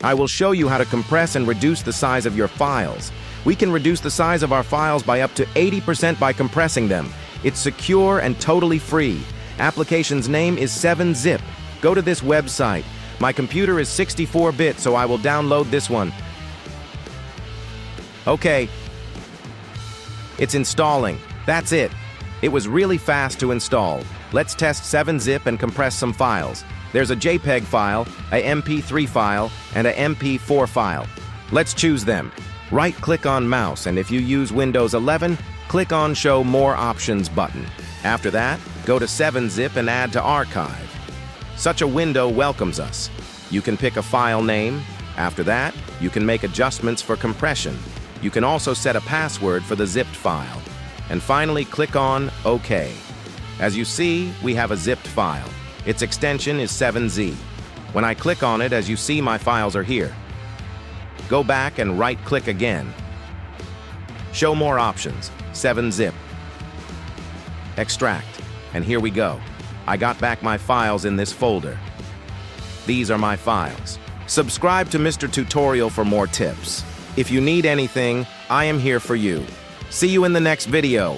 I will show you how to compress and reduce the size of your files. We can reduce the size of our files by up to 80% by compressing them. It's secure and totally free. Application's name is 7-Zip. Go to this website. My computer is 64-bit, so I will download this one. Okay. It's installing. That's it. It was really fast to install. Let's test 7-Zip and compress some files. There's a JPEG file, a MP3 file, and a MP4 file. Let's choose them. Right-click on mouse, and if you use Windows 11, click on Show More Options button. After that, go to 7-Zip and add to archive. Such a window welcomes us. You can pick a file name. After that, you can make adjustments for compression. You can also set a password for the zipped file. And finally, click on OK. As you see, we have a zipped file. Its extension is 7Z. When I click on it, as you see, my files are here. Go back and right-click again. Show more options, 7-Zip. Extract, and here we go. I got back my files in this folder. These are my files. Subscribe to Mr. Tutorial for more tips. If you need anything, I am here for you. See you in the next video.